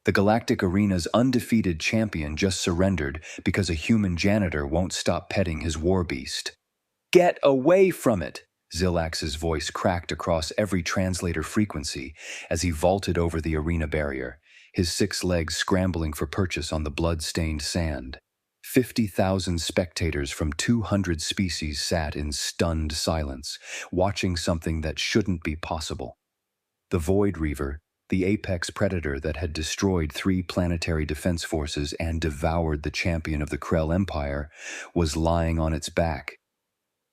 The Galactic Arena's undefeated champion just surrendered because a human janitor won't stop petting his war beast. Get away from it! Zilax's voice cracked across every translator frequency as he vaulted over the arena barrier, his 6 legs scrambling for purchase on the blood-stained sand. 50,000 spectators from 200 species sat in stunned silence, watching something that shouldn't be possible. The Void Reaver, the apex predator that had destroyed 3 planetary defense forces and devoured the champion of the Krell Empire, was lying on its back.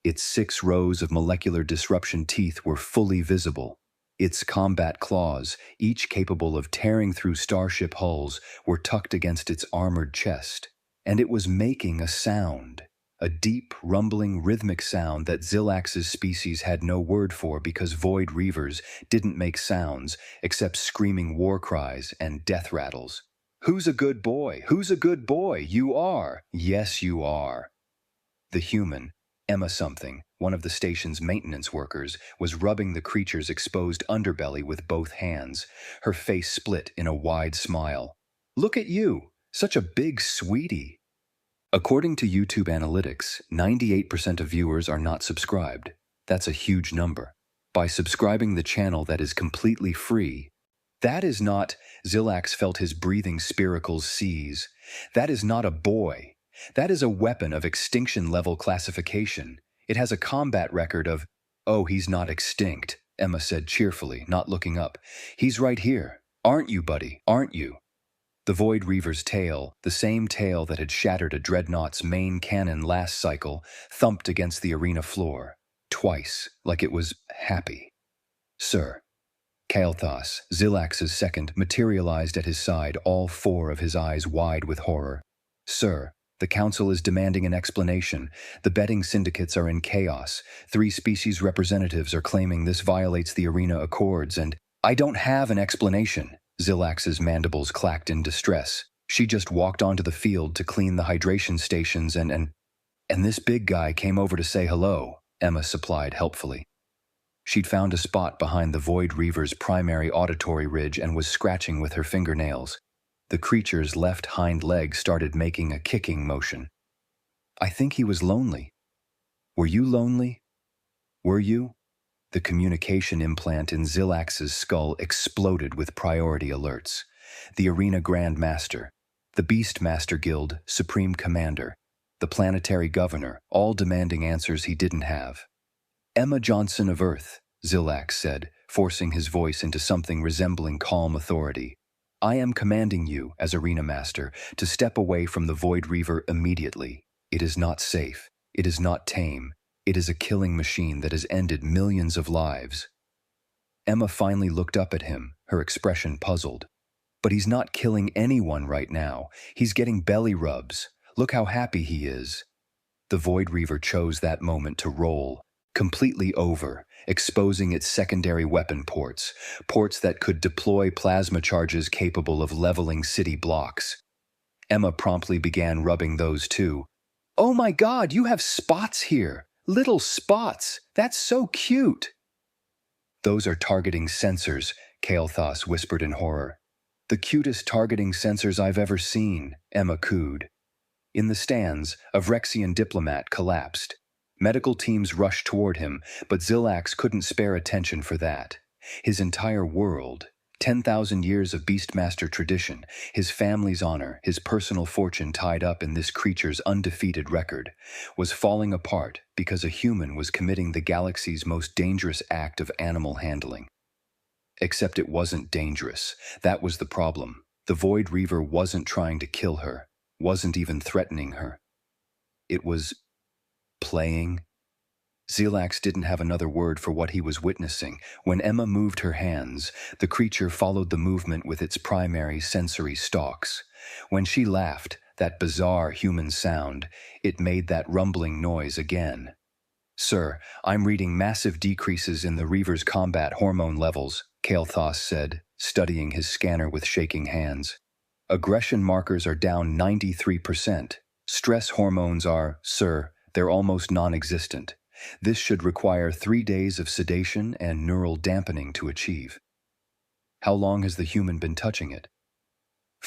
Its 6 rows of molecular disruption teeth were fully visible. Its combat claws, each capable of tearing through starship hulls, were tucked against its armored chest. And it was making a sound. A deep, rumbling, rhythmic sound that Zilax's species had no word for because Void Reavers didn't make sounds except screaming war cries and death rattles. "Who's a good boy? Who's a good boy? You are. Yes, you are." The human, Emma something, one of the station's maintenance workers, was rubbing the creature's exposed underbelly with both hands, her face split in a wide smile. "Look at you, such a big sweetie." According to YouTube analytics, 98% of viewers are not subscribed. That's a huge number. By subscribing the channel that is completely free, that is not, Zilax felt his breathing spiracles seize. That is not a boy. That is a weapon of extinction-level classification. It has a combat record of, "Oh, he's not extinct," Emma said cheerfully, not looking up. "He's right here. Aren't you, buddy? Aren't you?" The Void Reaver's tail, the same tail that had shattered a dreadnought's main cannon last cycle, thumped against the arena floor. Twice, like it was happy. "Sir." Kael'thas, Zilax's second, materialized at his side, all 4 of his eyes wide with horror. "Sir, the Council is demanding an explanation. The betting syndicates are in chaos. 3 species representatives are claiming this violates the arena accords and—" "I don't have an explanation." Zilax's mandibles clacked in distress. "She just walked onto the field to clean the hydration stations and this big guy came over to say hello," Emma supplied helpfully. She'd found a spot behind the Void Reaver's primary auditory ridge and was scratching with her fingernails. The creature's left hind leg started making a kicking motion. "I think he was lonely." "Were you lonely? Were you?" The communication implant in Zilax's skull exploded with priority alerts. The Arena Grand Master, the Beastmaster Guild Supreme Commander, the Planetary Governor, all demanding answers he didn't have. "Emma Johnson of Earth," Zilax said, forcing his voice into something resembling calm authority. "I am commanding you, as Arena Master, to step away from the Void Reaver immediately. It is not safe. It is not tame. It is a killing machine that has ended millions of lives." Emma finally looked up at him, her expression puzzled. "But he's not killing anyone right now. He's getting belly rubs. Look how happy he is." The Void Reaver chose that moment to roll, completely over, exposing its secondary weapon ports, ports that could deploy plasma charges capable of leveling city blocks. Emma promptly began rubbing those too. "Oh my God, you have spots here! Little spots! That's so cute!" "Those are targeting sensors," Kael'thas whispered in horror. "The cutest targeting sensors I've ever seen," Emma cooed. In the stands, a Vrexian diplomat collapsed. Medical teams rushed toward him, but Zilax couldn't spare attention for that. His entire world, 10,000 years of Beastmaster tradition, his family's honor, his personal fortune tied up in this creature's undefeated record, was falling apart because a human was committing the galaxy's most dangerous act of animal handling. Except it wasn't dangerous. That was the problem. The Void Reaver wasn't trying to kill her, wasn't even threatening her. It was playing. Zilax didn't have another word for what he was witnessing. When Emma moved her hands, the creature followed the movement with its primary sensory stalks. When she laughed, that bizarre human sound, it made that rumbling noise again. "Sir, I'm reading massive decreases in the Reaver's combat hormone levels," Kael'thas said, studying his scanner with shaking hands. "Aggression markers are down 93%. Stress hormones are, sir, they're almost non-existent. This should require 3 days of sedation and neural dampening to achieve." "How long has the human been touching it?"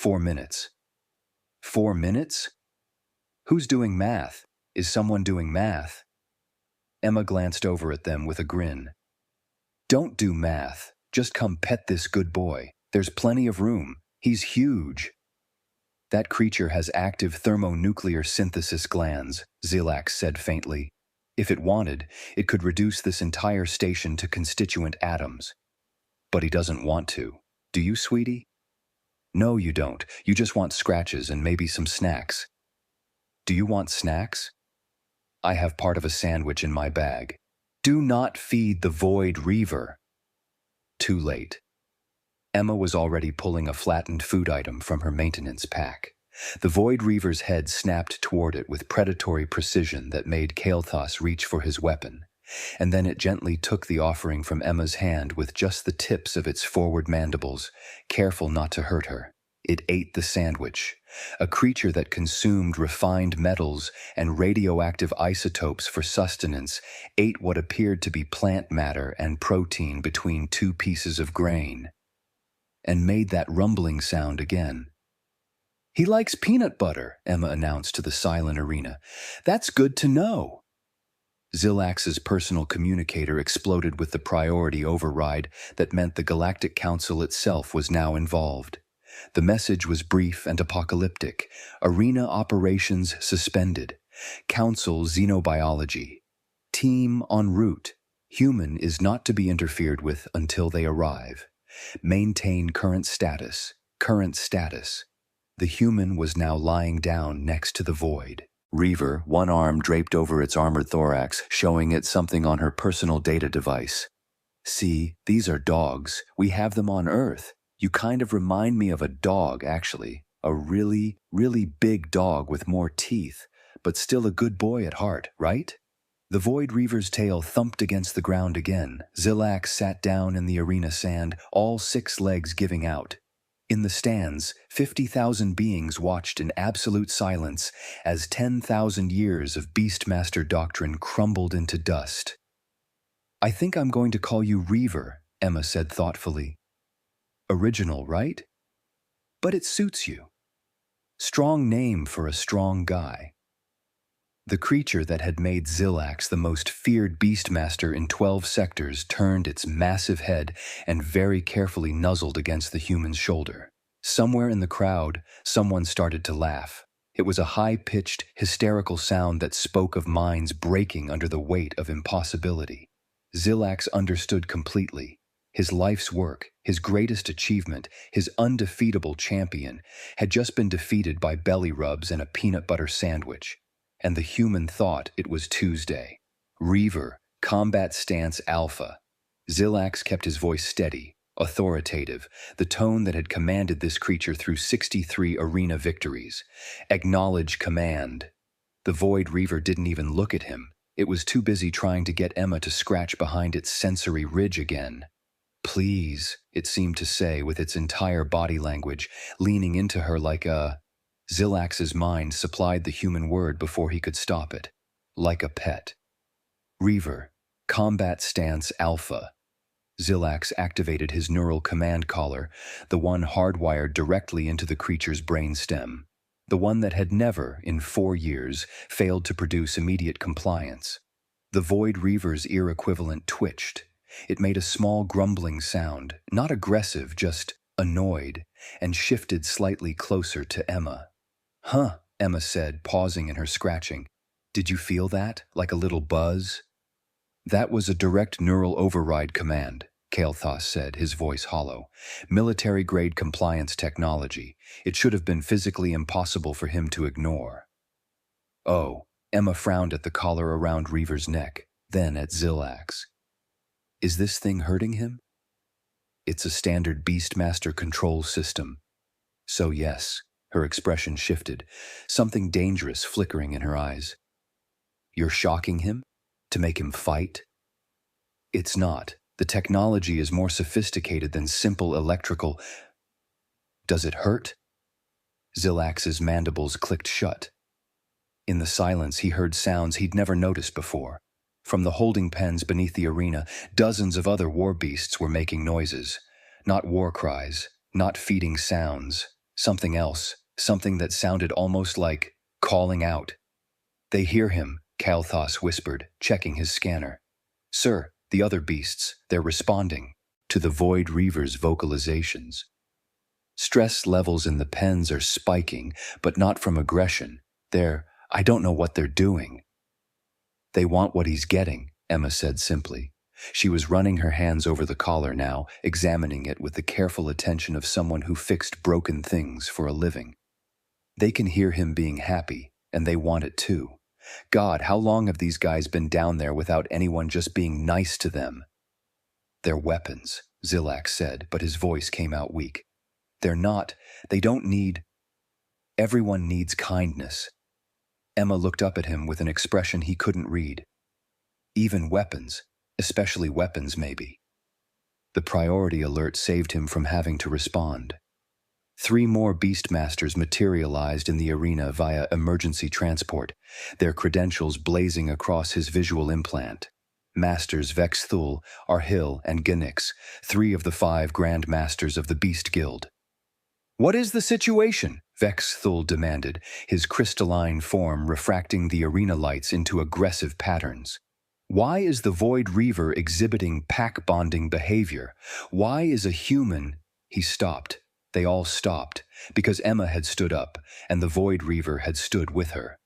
4 minutes. 4 minutes? Who's doing math? Is someone doing math? Emma glanced over at them with a grin. Don't do math. Just come pet this good boy. There's plenty of room. He's huge. That creature has active thermonuclear synthesis glands, Zilax said faintly. If it wanted, it could reduce this entire station to constituent atoms. But he doesn't want to. Do you, sweetie? No, you don't. You just want scratches and maybe some snacks. Do you want snacks? I have part of a sandwich in my bag. Do not feed the Void Reaver. Too late. Emma was already pulling a flattened food item from her maintenance pack. The Void Reaver's head snapped toward it with predatory precision that made Kael'thas reach for his weapon, and then it gently took the offering from Emma's hand with just the tips of its forward mandibles, careful not to hurt her. It ate the sandwich. A creature that consumed refined metals and radioactive isotopes for sustenance ate what appeared to be plant matter and protein between 2 pieces of grain, and made that rumbling sound again. He likes peanut butter, Emma announced to the silent arena. That's good to know. Zilax's personal communicator exploded with the priority override that meant the Galactic Council itself was now involved. The message was brief and apocalyptic. Arena operations suspended. Council xenobiology. Team en route. Human is not to be interfered with until they arrive. Maintain current status. Current status. The human was now lying down next to the Void Reaver, one arm draped over its armored thorax, showing it something on her personal data device. See, these are dogs. We have them on Earth. You kind of remind me of a dog, actually. A really, really big dog with more teeth, but still a good boy at heart, right? The Void Reaver's tail thumped against the ground again. Zilax sat down in the arena sand, all 6 legs giving out. In the stands, 50,000 beings watched in absolute silence as 10,000 years of Beastmaster doctrine crumbled into dust. I think I'm going to call you Reaver, Emma said thoughtfully. Original, right? But it suits you. Strong name for a strong guy. The creature that had made Zilax the most feared Beastmaster in 12 sectors turned its massive head and very carefully nuzzled against the human's shoulder. Somewhere in the crowd, someone started to laugh. It was a high-pitched, hysterical sound that spoke of minds breaking under the weight of impossibility. Zilax understood completely. His life's work, his greatest achievement, his undefeatable champion, had just been defeated by belly rubs and a peanut butter sandwich. And the human thought it was Tuesday. Reaver, combat stance alpha. Zilax kept his voice steady, authoritative, the tone that had commanded this creature through 63 arena victories. Acknowledge command. The Void Reaver didn't even look at him. It was too busy trying to get Emma to scratch behind its sensory ridge again. Please, it seemed to say with its entire body language, leaning into her like a... Zilax's mind supplied the human word before he could stop it. Like a pet. Reaver, combat stance alpha. Zilax activated his neural command collar, the one hardwired directly into the creature's brain stem. The one that had never, in 4 years, failed to produce immediate compliance. The Void Reaver's ear equivalent twitched. It made a small grumbling sound, not aggressive, just annoyed, and shifted slightly closer to Emma. Huh, Emma said, pausing in her scratching. Did you feel that, like a little buzz? That was a direct neural override command, Kael'thas said, his voice hollow. Military-grade compliance technology. It should have been physically impossible for him to ignore. Oh, Emma frowned at the collar around Reaver's neck, then at Zilax. Is this thing hurting him? It's a standard Beastmaster control system. So yes, her expression shifted, something dangerous flickering in her eyes. You're shocking him? To make him fight? It's not. The technology is more sophisticated than simple electrical... Does it hurt? Zilax's mandibles clicked shut. In the silence, he heard sounds he'd never noticed before. From the holding pens beneath the arena, dozens of other war beasts were making noises. Not war cries, not feeding sounds, Something else, something that sounded almost like calling out. They hear him, Kalthos whispered, checking his scanner. Sir, the other beasts, they're responding to the Void Reaver's vocalizations. Stress levels in the pens are spiking, but not from aggression. I don't know what they're doing. They want what he's getting, Emma said simply. She was running her hands over the collar now, examining it with the careful attention of someone who fixed broken things for a living. They can hear him being happy, and they want it too. God, how long have these guys been down there without anyone just being nice to them? They're weapons, Zilak said, but his voice came out weak. They don't need. Everyone needs kindness. Emma looked up at him with an expression he couldn't read. Even weapons, especially weapons maybe. The priority alert saved him from having to respond. 3 more Beastmasters materialized in the arena via emergency transport, their credentials blazing across his visual implant. Masters Vexthul, Arhil, and Ginix, 3 of the 5 Grand Masters of the Beast Guild. What is the situation? Vexthul demanded, his crystalline form refracting the arena lights into aggressive patterns. Why is the Void Reaver exhibiting pack-bonding behavior? Why is a human... He stopped. They all stopped, because Emma had stood up, and the Void Reaver had stood with her.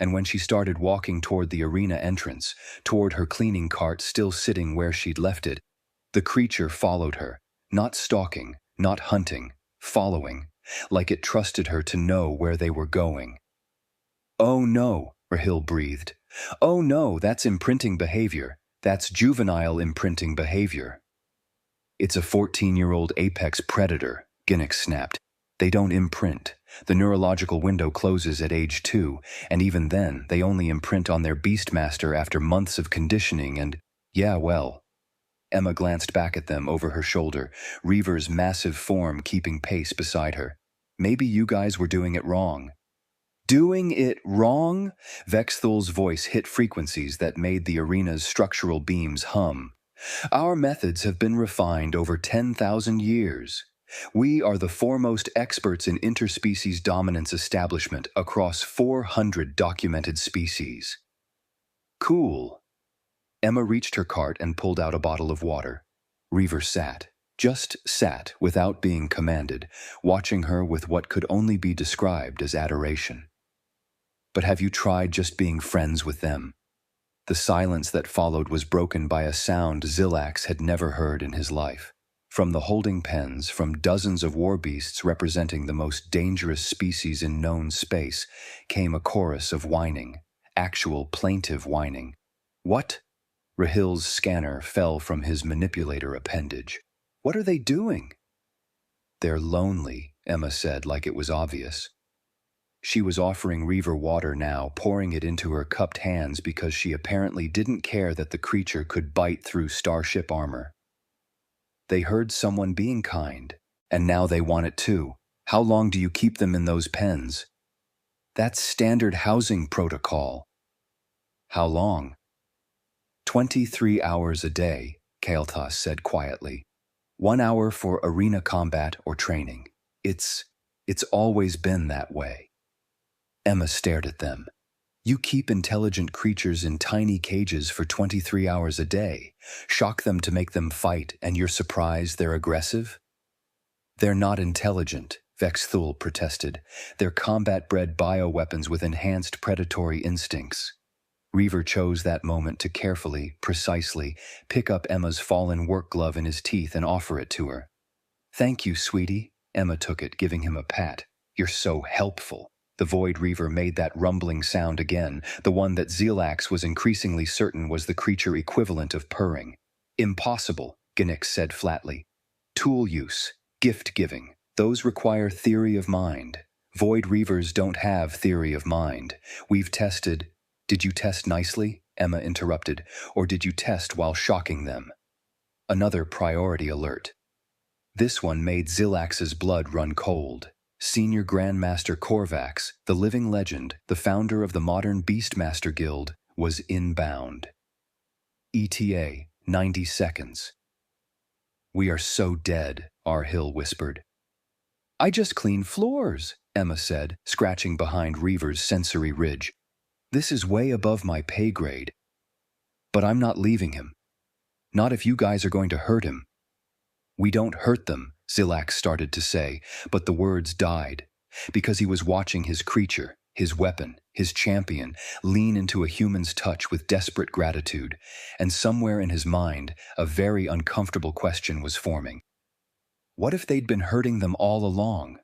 And when she started walking toward the arena entrance, toward her cleaning cart still sitting where she'd left it, the creature followed her, not stalking, not hunting, following, like it trusted her to know where they were going. Oh no, Rahil breathed. Oh no, that's imprinting behavior. That's juvenile imprinting behavior. It's a 14-year-old apex predator, Ginix snapped. They don't imprint. The neurological window closes at age 2, and even then, they only imprint on their Beastmaster after months of conditioning and, yeah, well. Emma glanced back at them over her shoulder, Reaver's massive form keeping pace beside her. Maybe you guys were doing it wrong. Doing it wrong? Vexthul's voice hit frequencies that made the arena's structural beams hum. Our methods have been refined over 10,000 years. We are the foremost experts in interspecies dominance establishment across 400 documented species. Cool. Emma reached her cart and pulled out a bottle of water. Reaver just sat without being commanded, watching her with what could only be described as adoration. But have you tried just being friends with them? The silence that followed was broken by a sound Zilax had never heard in his life. From the holding pens, from dozens of war beasts representing the most dangerous species in known space, came a chorus of whining, actual plaintive whining. What? Rahil's scanner fell from his manipulator appendage. What are they doing? They're lonely, Emma said like it was obvious. She was offering Reaver water now, pouring it into her cupped hands because she apparently didn't care that the creature could bite through starship armor. They heard someone being kind, and now they want it too. How long do you keep them in those pens? That's standard housing protocol. How long? 23 hours a day, Kalthos said quietly. 1 hour for arena combat or training. It's always been that way. Emma stared at them. You keep intelligent creatures in tiny cages for 23 hours a day, shock them to make them fight, and you're surprised they're aggressive? They're not intelligent, Vexthul protested. They're combat-bred bioweapons with enhanced predatory instincts. Reaver chose that moment to carefully, precisely, pick up Emma's fallen work glove in his teeth and offer it to her. Thank you, sweetie. Emma took it, giving him a pat. You're so helpful. The Void Reaver made that rumbling sound again, the one that Zilax was increasingly certain was the creature equivalent of purring. Impossible, Ginix said flatly. Tool use, gift-giving, those require theory of mind. Void Reavers don't have theory of mind. We've tested... Did you test nicely? Emma interrupted. Or did you test while shocking them? Another priority alert. This one made Zilax's blood run cold. Senior Grandmaster Korvax, the living legend, the founder of the modern Beastmaster Guild, was inbound. ETA, 90 seconds. We are so dead, Arhil whispered. I just clean floors, Emma said, scratching behind Reaver's sensory ridge. This is way above my pay grade. But I'm not leaving him. Not if you guys are going to hurt him. We don't hurt them, Zilax started to say, but the words died, because he was watching his creature, his weapon, his champion, lean into a human's touch with desperate gratitude, and somewhere in his mind, a very uncomfortable question was forming. What if they'd been hurting them all along?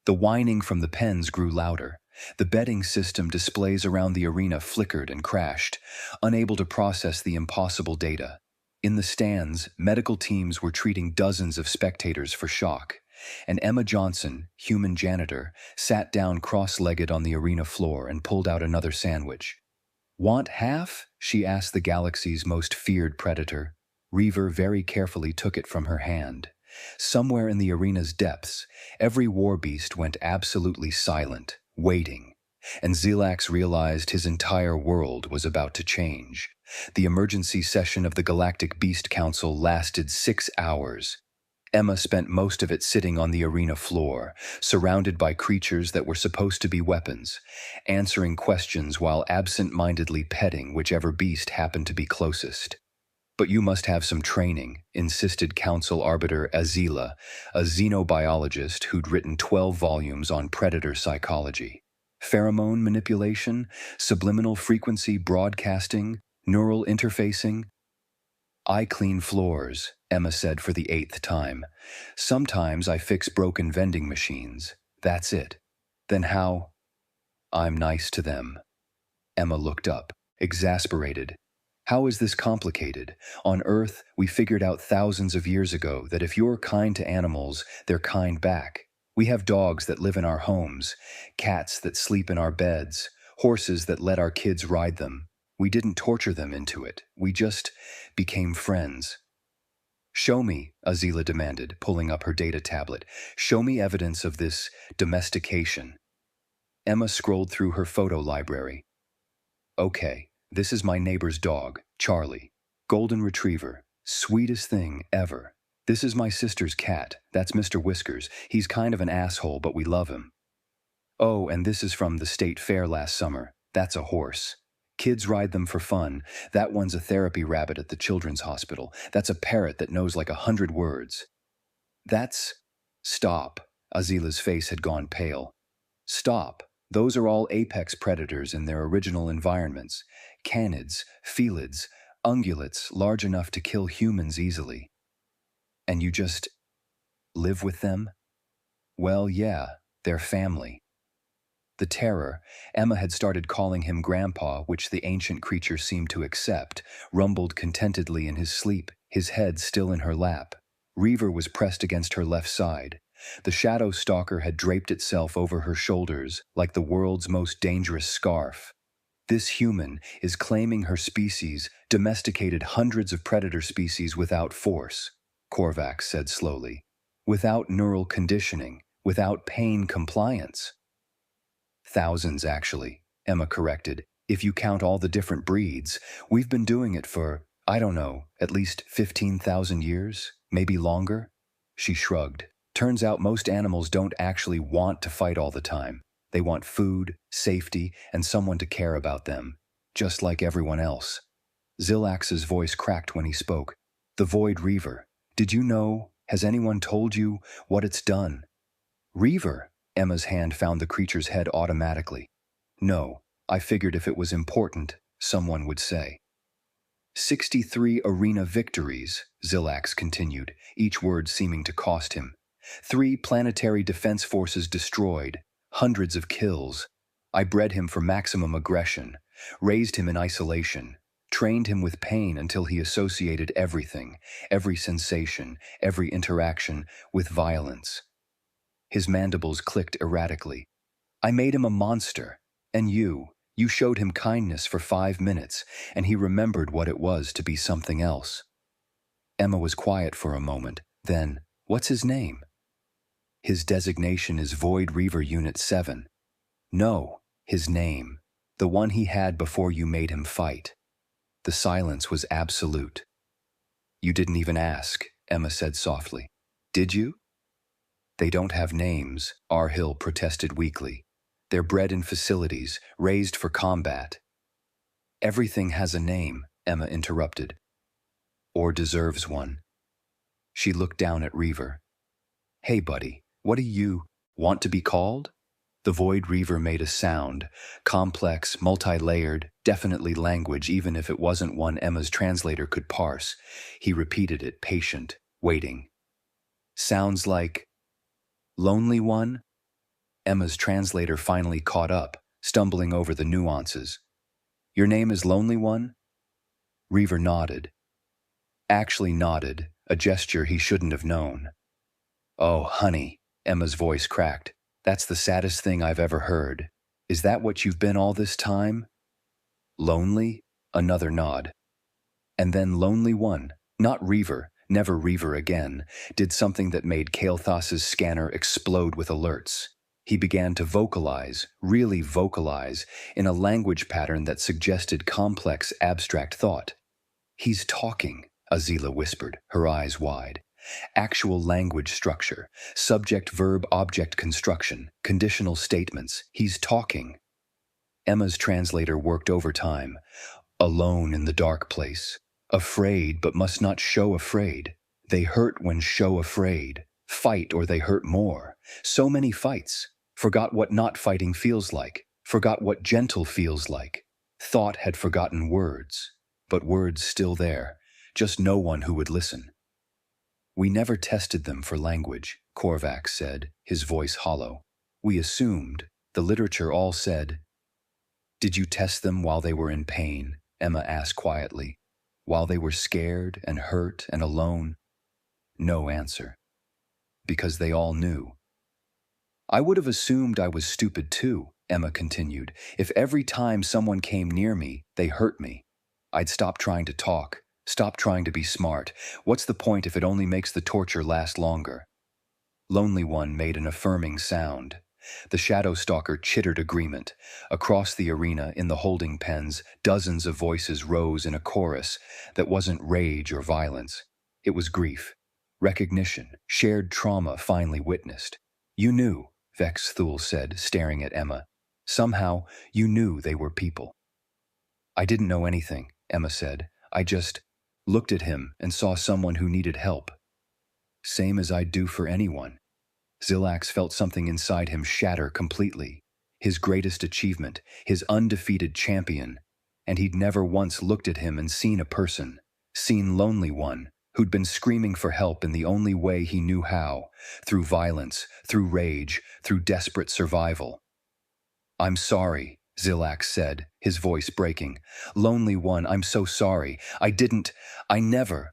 The whining from the pens grew louder. The betting system displays around the arena flickered and crashed, unable to process the impossible data. In the stands, medical teams were treating dozens of spectators for shock, and Emma Johnson, human janitor, sat down cross-legged on the arena floor and pulled out another sandwich. Want half? She asked the galaxy's most feared predator. Reaver very carefully took it from her hand. Somewhere in the arena's depths, every war beast went absolutely silent, waiting, and Zilax realized his entire world was about to change. The emergency session of the Galactic Beast Council lasted 6 hours. Emma spent most of it sitting on the arena floor, surrounded by creatures that were supposed to be weapons, answering questions while absent-mindedly petting whichever beast happened to be closest. But you must have some training, insisted Council Arbiter Azila, a xenobiologist who'd written 12 volumes on predator psychology. Pheromone manipulation, subliminal frequency broadcasting, neural interfacing. I clean floors, Emma said for the 8th time. Sometimes I fix broken vending machines. That's it. Then how? I'm nice to them. Emma looked up, exasperated. How is this complicated? On Earth, we figured out thousands of years ago that if you're kind to animals, they're kind back. We have dogs that live in our homes, cats that sleep in our beds, horses that let our kids ride them. We didn't torture them into it. We just became friends. Show me, Azila demanded, pulling up her data tablet. Show me evidence of this domestication. Emma scrolled through her photo library. Okay. This is my neighbor's dog, Charlie. Golden retriever. Sweetest thing ever. This is my sister's cat. That's Mr. Whiskers. He's kind of an asshole, but we love him. Oh, and this is from the state fair last summer. That's a horse. Kids ride them for fun. That one's a therapy rabbit at the children's hospital. That's a parrot that knows like 100 words. That's... Stop. Azila's face had gone pale. Stop. Those are all apex predators in their original environments. Canids, felids, ungulates large enough to kill humans easily. And you just live with them? Well, yeah, they're family. The terror, Emma had started calling him Grandpa, which the ancient creature seemed to accept, rumbled contentedly in his sleep, his head still in her lap. Reaver was pressed against her left side. The shadow stalker had draped itself over her shoulders like the world's most dangerous scarf. This human is claiming her species domesticated hundreds of predator species without force, Korvax said slowly. Without neural conditioning, without pain compliance. Thousands, actually, Emma corrected. If you count all the different breeds, we've been doing it for, I don't know, at least 15,000 years, maybe longer? She shrugged. Turns out most animals don't actually want to fight all the time. They want food, safety, and someone to care about them, just like everyone else. Zilax's voice cracked when he spoke. The Void Reaver. Did you know? Has anyone told you what it's done? Reaver? Emma's hand found the creature's head automatically. No, I figured if it was important, someone would say. 63 arena victories, Zilax continued, each word seeming to cost him. 3 planetary defense forces destroyed, hundreds of kills. I bred him for maximum aggression, raised him in isolation, trained him with pain until he associated everything, every sensation, every interaction, with violence. His mandibles clicked erratically. I made him a monster, and you showed him kindness for 5 minutes, and he remembered what it was to be something else. Emma was quiet for a moment. Then, what's his name? His designation is Void Reaver Unit 7. No, his name. The one he had before you made him fight. The silence was absolute. You didn't even ask, Emma said softly. Did you? They don't have names, Hill protested weakly. They're bred in facilities, raised for combat. Everything has a name, Emma interrupted. Or deserves one. She looked down at Reaver. Hey, buddy, what do you want to be called? The Void Reaver made a sound, complex, multi-layered, definitely language even if it wasn't one Emma's translator could parse. He repeated it, patient, waiting. Sounds like Lonely One? Emma's translator finally caught up, stumbling over the nuances. Your name is Lonely One? Reaver nodded. Actually nodded, a gesture he shouldn't have known. Oh, honey, Emma's voice cracked. That's the saddest thing I've ever heard. Is that what you've been all this time? Lonely? Another nod. And then Lonely One, not Reaver, never Reaver again, did something that made Kael'thas's scanner explode with alerts. He began to vocalize, really vocalize, in a language pattern that suggested complex, abstract thought. He's talking, Azila whispered, her eyes wide. Actual language structure, subject-verb-object construction, conditional statements. He's talking. Emma's translator worked overtime. Alone in the dark place. Afraid but must not show afraid. They hurt when show afraid. Fight or they hurt more. So many fights. Forgot what not fighting feels like. Forgot what gentle feels like. Thought had forgotten words. But words still there. Just no one who would listen. We never tested them for language, Korvax said, his voice hollow. We assumed. The literature all said. Did you test them while they were in pain? Emma asked quietly. While they were scared and hurt and alone? No answer. Because they all knew. I would have assumed I was stupid too, Emma continued. If every time someone came near me, they hurt me. I'd stop trying to talk. Stop trying to be smart. What's the point if it only makes the torture last longer? Lonely One made an affirming sound. The Shadow Stalker chittered agreement. Across the arena, in the holding pens, dozens of voices rose in a chorus that wasn't rage or violence. It was grief, recognition, shared trauma finally witnessed. You knew, Vex Thule said, staring at Emma. Somehow, you knew they were people. I didn't know anything, Emma said. I just looked at him and saw someone who needed help. Same as I'd do for anyone. Zilax felt something inside him shatter completely. His greatest achievement, his undefeated champion. And he'd never once looked at him and seen a person, seen Lonely One, who'd been screaming for help in the only way he knew how, through violence, through rage, through desperate survival. I'm sorry, Zilax said, his voice breaking. Lonely One, I'm so sorry. I never.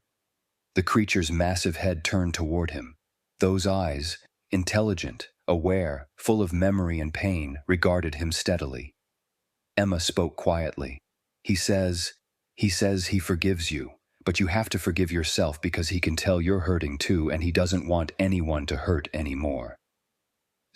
The creature's massive head turned toward him. Those eyes, intelligent, aware, full of memory and pain, regarded him steadily. Emma spoke quietly. He says he forgives you, but you have to forgive yourself because he can tell you're hurting too and he doesn't want anyone to hurt anymore.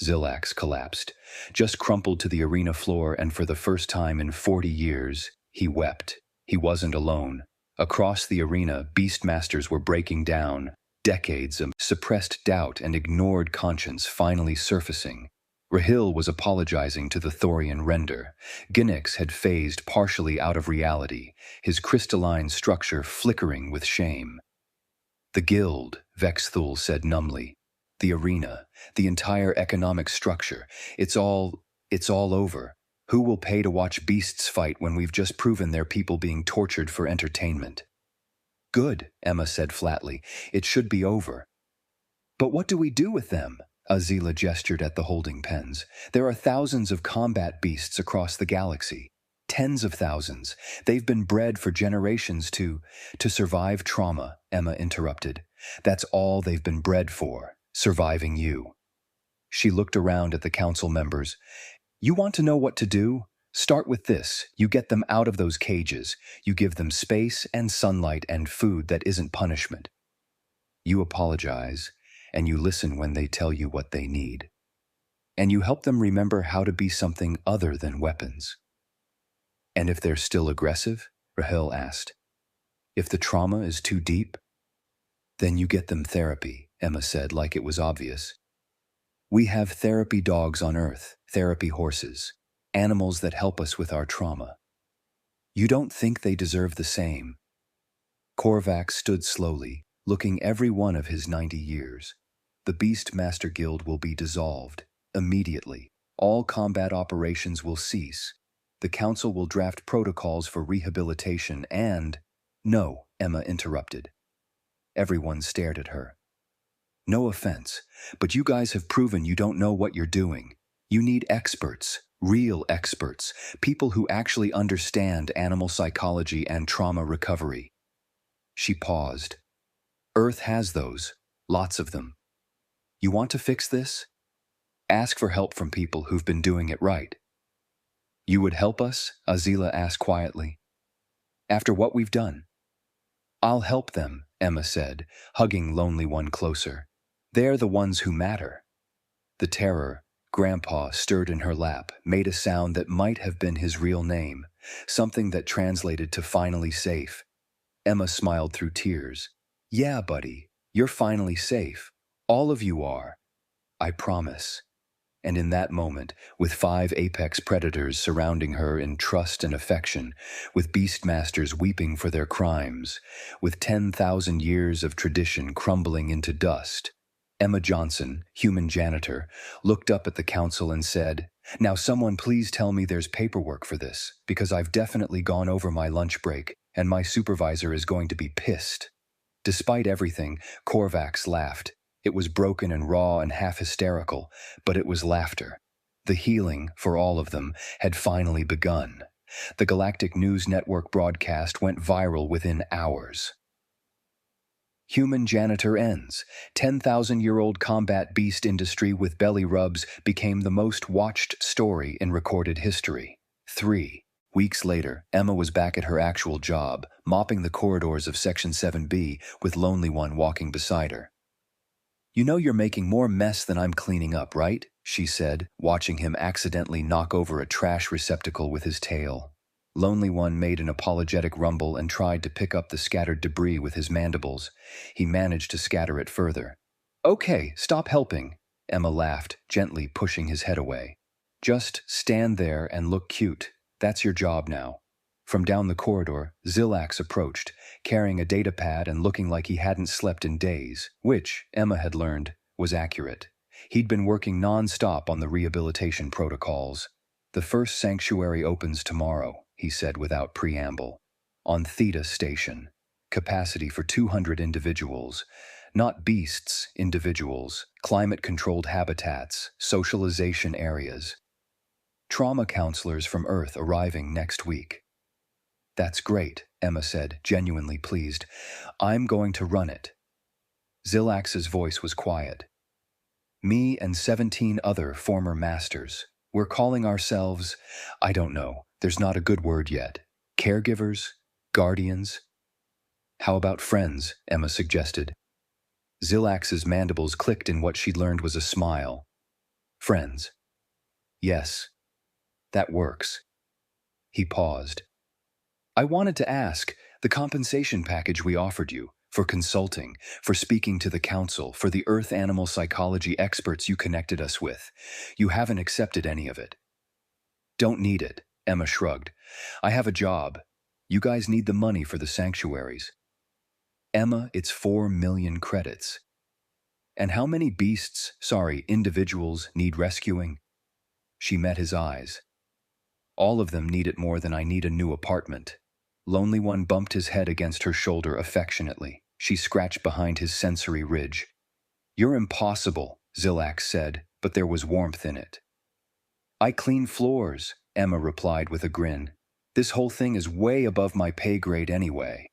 Zilax collapsed, just crumpled to the arena floor, and for the first time in 40 years, he wept. He wasn't alone. Across the arena, beastmasters were breaking down, decades of suppressed doubt and ignored conscience finally surfacing. Rahil was apologizing to the Thorian render. Ginnix had phased partially out of reality, his crystalline structure flickering with shame. The guild, Vex Thule said numbly. The arena, the entire economic structure, it's all over. Who will pay to watch beasts fight when we've just proven they're people being tortured for entertainment? Good, Emma said flatly. It should be over. But what do we do with them? Azila gestured at the holding pens. There are thousands of combat beasts across the galaxy. Tens of thousands. They've been bred for generations to survive trauma, Emma interrupted. That's all they've been bred for. Surviving you. She looked around at the council members. You want to know what to do? Start with this. You get them out of those cages. You give them space and sunlight and food that isn't punishment. You apologize, and you listen when they tell you what they need. And you help them remember how to be something other than weapons. And if they're still aggressive? Rahil asked. If the trauma is too deep? Then you get them therapy, Emma said like it was obvious. We have therapy dogs on Earth, therapy horses, animals that help us with our trauma. You don't think they deserve the same? Korvax stood slowly, looking every one of his 90 years. The Beastmaster Guild will be dissolved, immediately. All combat operations will cease. The Council will draft protocols for rehabilitation and— No, Emma interrupted. Everyone stared at her. No offense, but you guys have proven you don't know what you're doing. You need experts, real experts, people who actually understand animal psychology and trauma recovery. She paused. Earth has those, lots of them. You want to fix this? Ask for help from people who've been doing it right. You would help us? Azila asked quietly. After what we've done? I'll help them, Emma said, hugging Lonely One closer. They're the ones who matter. The terror, Grandpa stirred in her lap, made a sound that might have been his real name, something that translated to finally safe. Emma smiled through tears. Yeah, buddy, you're finally safe. All of you are. I promise. And in that moment, with 5 apex predators surrounding her in trust and affection, with beastmasters weeping for their crimes, with 10,000 years of tradition crumbling into dust, Emma Johnson, human janitor, looked up at the council and said, Now someone please tell me there's paperwork for this, because I've definitely gone over my lunch break, and my supervisor is going to be pissed. Despite everything, Korvax laughed. It was broken and raw and half hysterical, but it was laughter. The healing, for all of them, had finally begun. The Galactic News Network broadcast went viral within hours. Human janitor ends. 10,000-year-old combat beast industry with belly rubs became the most watched story in recorded history. 3 weeks later, Emma was back at her actual job, mopping the corridors of Section 7B with Lonely One walking beside her. You know you're making more mess than I'm cleaning up, right? She said, watching him accidentally knock over a trash receptacle with his tail. Lonely One made an apologetic rumble and tried to pick up the scattered debris with his mandibles. He managed to scatter it further. Okay, stop helping, Emma laughed, gently pushing his head away. Just stand there and look cute. That's your job now. From down the corridor, Zilax approached, carrying a data pad and looking like he hadn't slept in days, which, Emma had learned, was accurate. He'd been working non-stop on the rehabilitation protocols. The first sanctuary opens tomorrow, he said without preamble. On Theta Station. Capacity for 200 individuals. Not beasts, individuals. Climate-controlled habitats, socialization areas. Trauma counselors from Earth arriving next week. That's great, Emma said, genuinely pleased. I'm going to run it. Zilax's voice was quiet. Me and 17 other former masters. We're calling ourselves, I don't know, there's not a good word yet. Caregivers? Guardians? How about friends, Emma suggested. Zilax's mandibles clicked in what she learned was a smile. Friends. Yes. That works. He paused. I wanted to ask, the compensation package we offered you, for consulting, for speaking to the council, for the Earth animal psychology experts you connected us with, you haven't accepted any of it. Don't need it, Emma shrugged. I have a job. You guys need the money for the sanctuaries. Emma, it's 4 million credits. And how many individuals need rescuing? She met his eyes. All of them need it more than I need a new apartment. Lonely One bumped his head against her shoulder affectionately. She scratched behind his sensory ridge. You're impossible, Zilax said, but there was warmth in it. I clean floors, Emma replied with a grin. This whole thing is way above my pay grade anyway.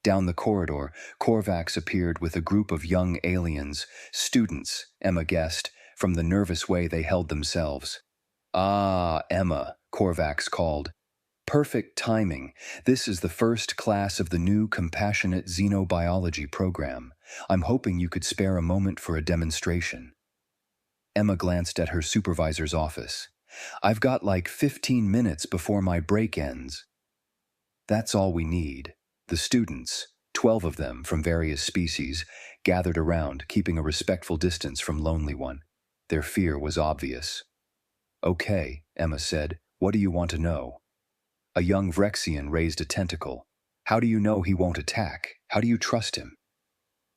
Down the corridor, Korvax appeared with a group of young aliens, students, Emma guessed, from the nervous way they held themselves. Ah, Emma, Korvax called. Perfect timing. This is the first class of the new Compassionate Xenobiology program. I'm hoping you could spare a moment for a demonstration. Emma glanced at her supervisor's office. I've got like 15 minutes before my break ends. That's all we need. The students, 12 of them from various species, gathered around, keeping a respectful distance from Lonely One. Their fear was obvious. "Okay," Emma said. "What do you want to know?" A young Vrexian raised a tentacle. "How do you know he won't attack? How do you trust him?"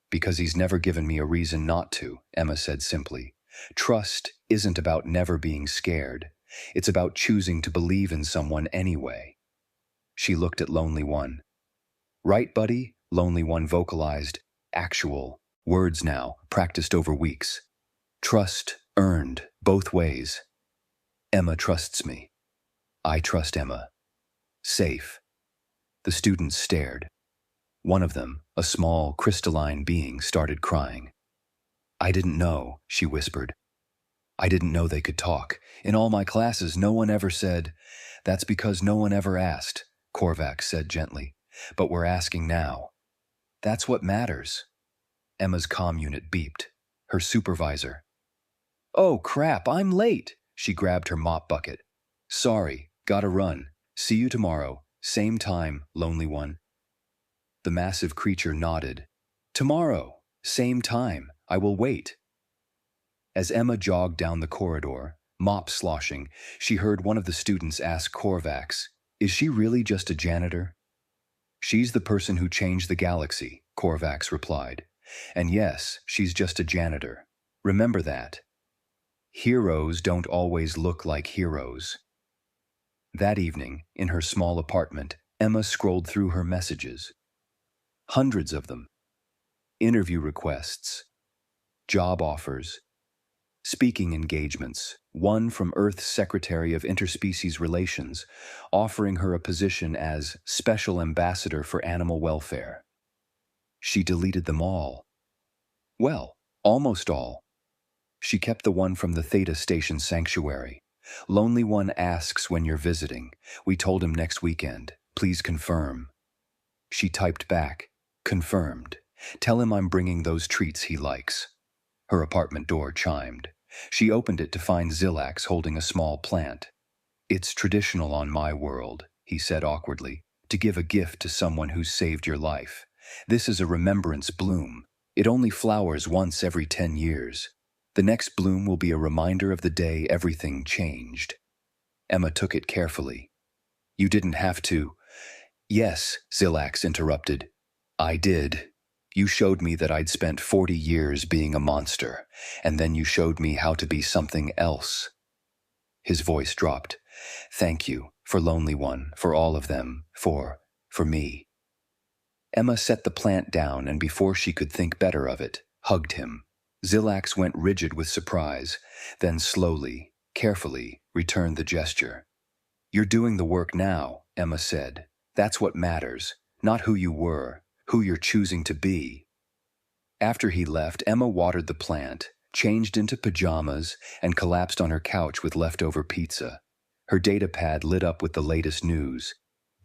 "Because he's never given me a reason not to," Emma said simply. "Trust isn't about never being scared. It's about choosing to believe in someone anyway." She looked at Lonely One. "Right, buddy?" Lonely One vocalized. Actual words now, practiced over weeks. "Trust earned, both ways. Emma trusts me. I trust Emma. Safe." The students stared. One of them, a small, crystalline being, started crying. "I didn't know," she whispered. "I didn't know they could talk. In all my classes, no one ever said." "That's because no one ever asked," Korvax said gently. "But we're asking now. That's what matters." Emma's comm unit beeped. Her supervisor. "Oh, crap, I'm late." She grabbed her mop bucket. "Sorry, gotta run. See you tomorrow. Same time, Lonely One." The massive creature nodded. "Tomorrow, same time. I will wait." As Emma jogged down the corridor, mop sloshing, she heard one of the students ask Korvax, "Is she really just a janitor?" "She's the person who changed the galaxy," Korvax replied. "And yes, she's just a janitor. Remember that. Heroes don't always look like heroes." That evening, in her small apartment, Emma scrolled through her messages. Hundreds of them. Interview requests, job offers, speaking engagements, one from Earth's Secretary of Interspecies Relations, offering her a position as Special Ambassador for Animal Welfare. She deleted them all. Well, almost all. She kept the one from the Theta Station Sanctuary. "Lonely One asks when you're visiting. We told him next weekend. Please confirm." She typed back, "Confirmed. Tell him I'm bringing those treats he likes." Her apartment door chimed. She opened it to find Zilax holding a small plant. "It's traditional on my world," he said awkwardly, "to give a gift to someone who's saved your life. This is a remembrance bloom. It only flowers once every 10 years. The next bloom will be a reminder of the day everything changed." Emma took it carefully. "You didn't have to." "Yes," Zilax interrupted. "I did. You showed me that I'd spent 40 years being a monster, and then you showed me how to be something else." His voice dropped. "Thank you, for Lonely One, for all of them, for me." Emma set the plant down and before she could think better of it, hugged him. Zilax went rigid with surprise, then slowly, carefully, returned the gesture. "You're doing the work now," Emma said. "That's what matters, not who you were, who you're choosing to be." After he left, Emma watered the plant, changed into pajamas, and collapsed on her couch with leftover pizza. Her datapad lit up with the latest news.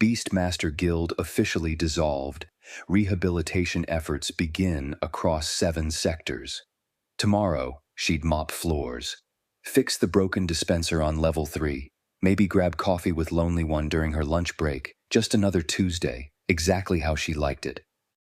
Beastmaster Guild officially dissolved. Rehabilitation efforts begin across 7 sectors. Tomorrow, she'd mop floors, fix the broken dispenser on level 3, maybe grab coffee with Lonely One during her lunch break, just another Tuesday, exactly how she liked it.